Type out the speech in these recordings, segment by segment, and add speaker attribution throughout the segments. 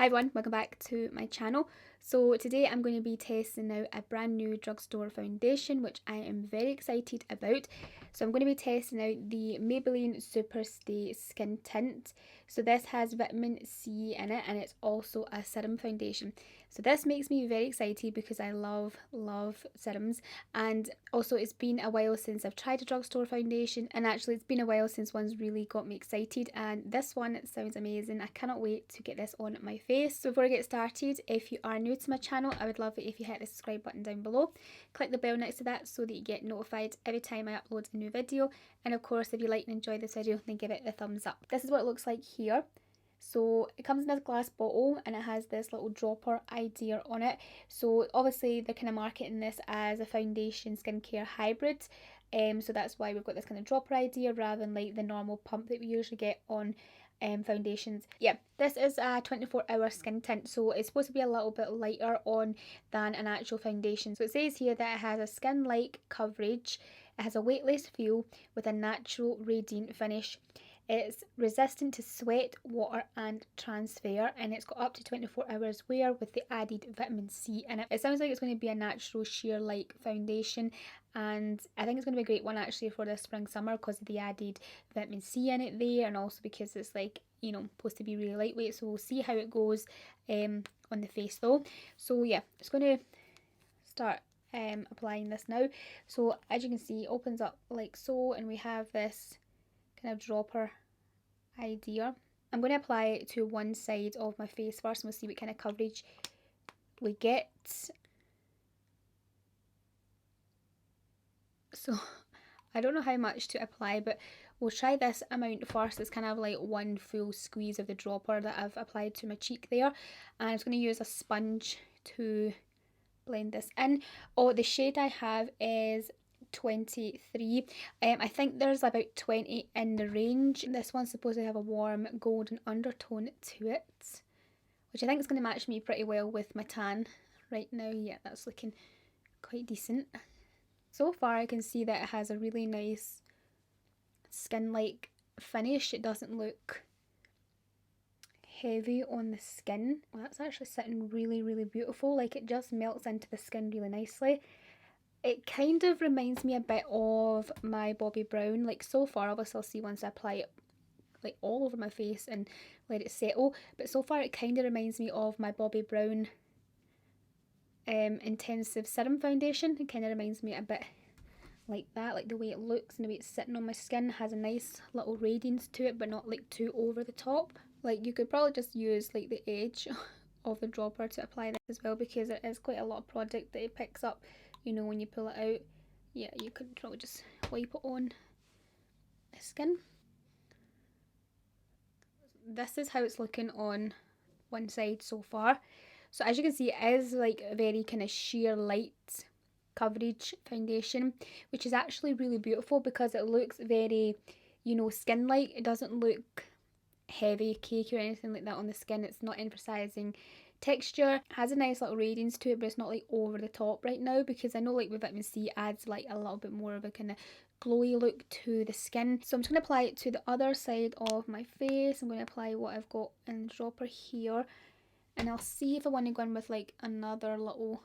Speaker 1: Hi everyone, welcome back to my channel. So today I'm going to be testing out a brand new drugstore foundation which I am very excited about. So I'm going to be testing out the Maybelline Superstay Skin Tint. So this has vitamin C in it and it's also a serum foundation. So this makes me very excited because I love serums, and also it's been a while since I've tried a drugstore foundation, and actually it's been a while since one's really got me excited, and this one sounds amazing. I cannot wait to get this on my face. So before I get started, if you are new to my channel, I would love it if you hit the subscribe button down below. Click the bell next to that so that you get notified every time I upload a new video, and of course if you like and enjoy this video then give it a thumbs up. This is what it looks like here. So it comes in this glass bottle and it has this little dropper idea on it. So obviously they're kind of marketing this as a foundation skincare hybrid. So that's why we've got this kind of dropper idea rather than like the normal pump that we usually get on foundations. Yeah, this is a 24-hour skin tint, so it's supposed to be a little bit lighter on than an actual foundation. So it says here that it has a skin-like coverage, it has a weightless feel with a natural radiant finish. It's resistant to sweat, water and transfer, and it's got up to 24 hours wear with the added vitamin C in it. It sounds like it's going to be a natural sheer like foundation, and I think it's going to be a great one actually for this spring summer because of the added vitamin C in it there, and also because it's like, you know, supposed to be really lightweight. So we'll see how it goes on the face though. So yeah, it's going to start applying this now. So as you can see, it opens up like so, and we have this kind of dropper idea. I'm going to apply it to one side of my face first and we'll see what kind of coverage we get. So I don't know how much to apply, but we'll try this amount first. It's kind of like one full squeeze of the dropper that I've applied to my cheek there, and I'm just going to use a sponge to blend this in. Oh, the shade I have is 23. I think there's about 20 in the range. This one's supposed to have a warm golden undertone to it, which I think is going to match me pretty well with my tan right now. Yeah, that's looking quite decent. So far I can see that it has a really nice skin-like finish. It doesn't look heavy on the skin. Well, that's actually sitting really beautiful. Like, it just melts into the skin really nicely. It kind of reminds me a bit of my Bobbi Brown. Like, so far, obviously I'll see once I apply it like all over my face and let it settle, but so far it kind of reminds me of my Bobbi Brown intensive serum foundation. It kind of reminds me a bit like that, like the way it looks and the way it's sitting on my skin has a nice little radiance to it, but not like too over the top. Like, you could probably just use like the edge of the dropper to apply this as well, because there is quite a lot of product that it picks up, you know, when you pull it out. Yeah, you could probably just wipe it on the skin. This is how it's looking on one side so far. So as you can see, it is like a very kind of sheer light coverage foundation, which is actually really beautiful because it looks very, you know, skin like. It doesn't look heavy, cakey or anything like that on the skin. It's not emphasizing texture. It has a nice little radiance to it, but it's not like over the top right now, because I know like with vitamin C adds like a little bit more of a kind of glowy look to the skin. So I'm just going to apply it to the other side of my face. I'm going to apply what I've got in the dropper here, and I'll see if I want to go in with like another little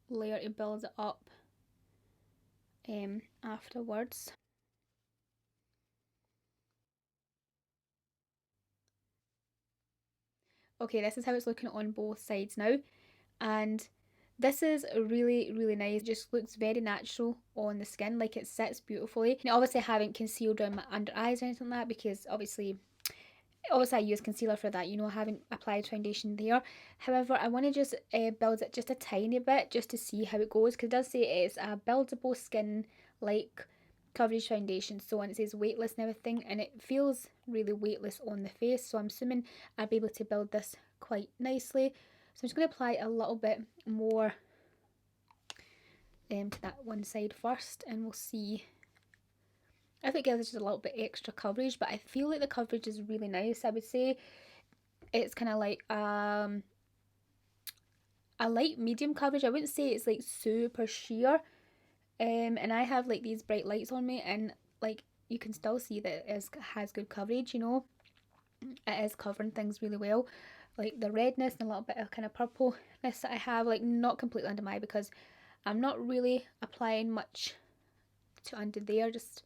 Speaker 1: layer to build it up afterwards. Okay, this is how it's looking on both sides now, and this is really nice. It just looks very natural on the skin, like it sits beautifully. Now obviously I haven't concealed around my under eyes or anything like that, because obviously I use concealer for that, you know, I haven't applied foundation there. However, I want to just build it just a tiny bit just to see how it goes, because it does say it's a buildable skin like coverage foundation, so, and it says weightless and everything, and it feels really weightless on the face, so I'm assuming I'll be able to build this quite nicely. So I'm just going to apply a little bit more to that one side first, and we'll see. I think it gives just a little bit extra coverage, but I feel like the coverage is really nice. I would say it's kind of like a light medium coverage. I wouldn't say it's like super sheer. And I have like these bright lights on me, and like you can still see that it has good coverage, you know. It is covering things really well. like the redness and a little bit of kind of purpleness that I have, like not completely under my eye because I'm not really applying much to under there. Just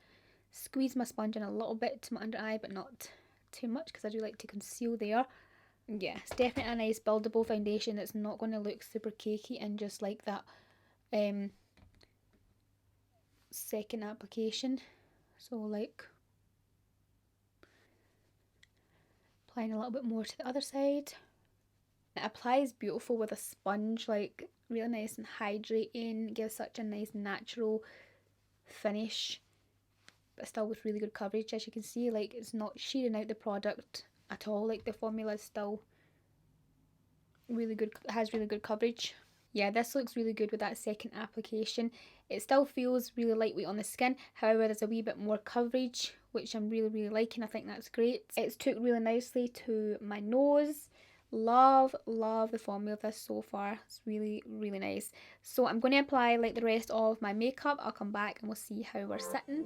Speaker 1: squeeze my sponge in a little bit to my under eye, but not too much because I do like to conceal there. Yeah, it's definitely a nice buildable foundation. It's not going to look super cakey and just like that second application. So like applying a little bit more to the other side. It applies beautiful with a sponge, like really nice and hydrating, gives such a nice natural finish, but still with really good coverage. As you can see, like it's not shearing out the product at all. Like the formula is still really good, has really good coverage. Yeah, this looks really good with that second application. It still feels really lightweight on the skin, however there's a wee bit more coverage, which I'm really liking. I think that's great. It's took really nicely to my nose. Love the formula of this so far. It's really nice. So I'm going to apply like the rest of my makeup. I'll come back and we'll see how we're sitting.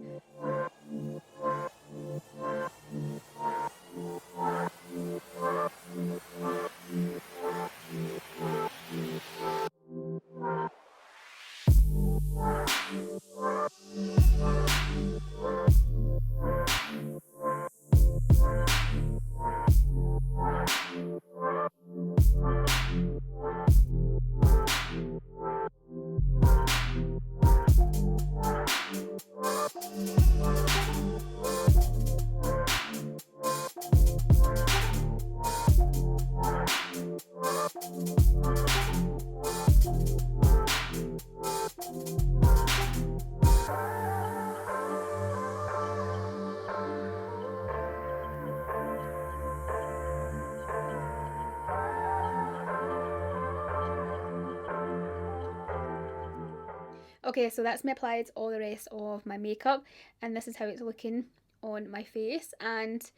Speaker 1: Okay, so that's me applied all the rest of my makeup, and this is how it's looking on my face. And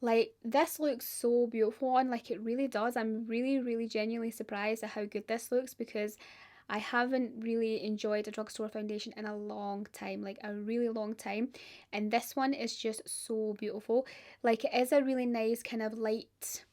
Speaker 1: like this looks so beautiful on, like it really does. I'm really genuinely surprised at how good this looks, because I haven't really enjoyed a drugstore foundation in a long time, like a really long time, and this one is just so beautiful. Like it is a really nice kind of light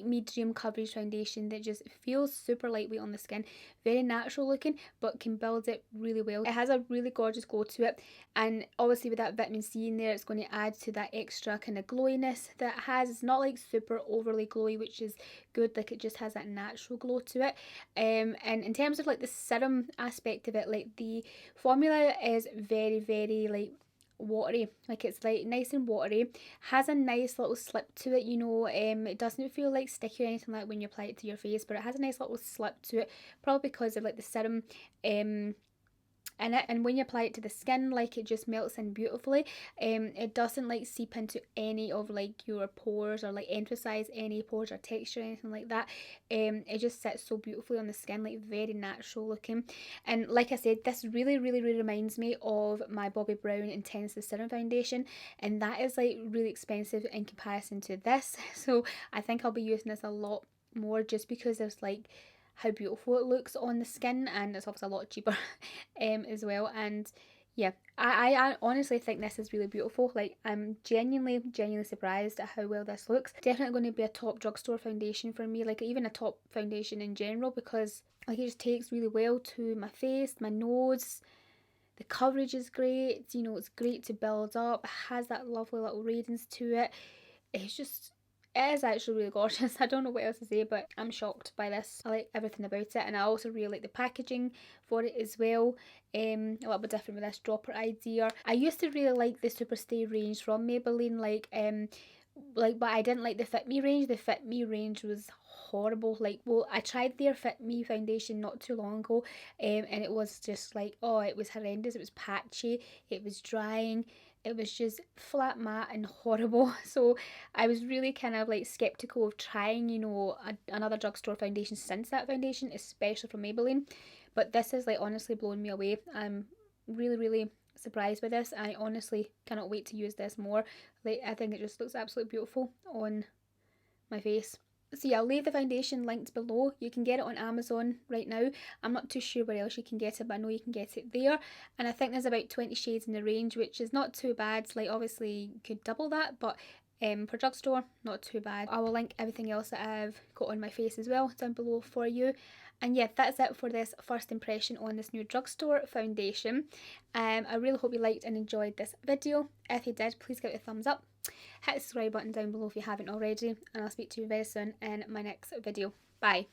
Speaker 1: medium coverage foundation that just feels super lightweight on the skin, very natural looking, but can build it really well. It has a really gorgeous glow to it, and obviously with that vitamin C in there, it's going to add to that extra kind of glowiness that it has. It's not like super overly glowy, which is good. Like it just has that natural glow to it. And in terms of like the serum aspect of it, like the formula is very like watery, like it's like nice and watery, has a nice little slip to it, you know. It doesn't feel like sticky or anything like when you apply it to your face, but it has a nice little slip to it, probably because of like the serum in it, and when you apply it to the skin, like it just melts in beautifully. It doesn't like seep into any of like your pores or like emphasize any pores or texture or anything like that. It just sits so beautifully on the skin, like very natural looking. And like I said, this really reminds me of my Bobbi Brown Intensive Serum Foundation, and that is like really expensive in comparison to this. So I think I'll be using this a lot more, just because there's like how beautiful it looks on the skin, and it's obviously a lot cheaper as well. And yeah, I honestly think this is really beautiful. Like I'm genuinely surprised at how well this looks. Definitely going to be a top drugstore foundation for me, like even a top foundation in general, because like it just takes really well to my face, my nose. The coverage is great, you know, it's great to build up. It has that lovely little radiance to it. It's just, it is actually really gorgeous. I don't know what else to say, but I'm shocked by this. I like everything about it, and I also really like the packaging for it as well. A little bit different with this dropper idea. I used to really like the Superstay range from Maybelline, but I didn't like the Fit Me range. The Fit Me range was horrible. Like, well, I tried their Fit Me foundation not too long ago, and it was just like, oh, it was horrendous. It was patchy, it was drying, it was just flat matte and horrible. So I was really kind of like skeptical of trying, you know, another drugstore foundation since that foundation, especially from Maybelline. But this has like honestly blown me away. I'm really surprised by this. I honestly cannot wait to use this more. Like I think it just looks absolutely beautiful on my face. So yeah, I'll leave the foundation linked below. You can get it on Amazon right now. I'm not too sure where else you can get it, but I know you can get it there. And I think there's about 20 shades in the range, which is not too bad. Like obviously you could double that, but per drugstore, not too bad. I will link everything else that I've got on my face as well down below for you. And yeah, that's it for this first impression on this new drugstore foundation. I really hope you liked and enjoyed this video. If you did, please give it a thumbs up. Hit the subscribe button down below if you haven't already, and I'll speak to you very soon in my next video. Bye.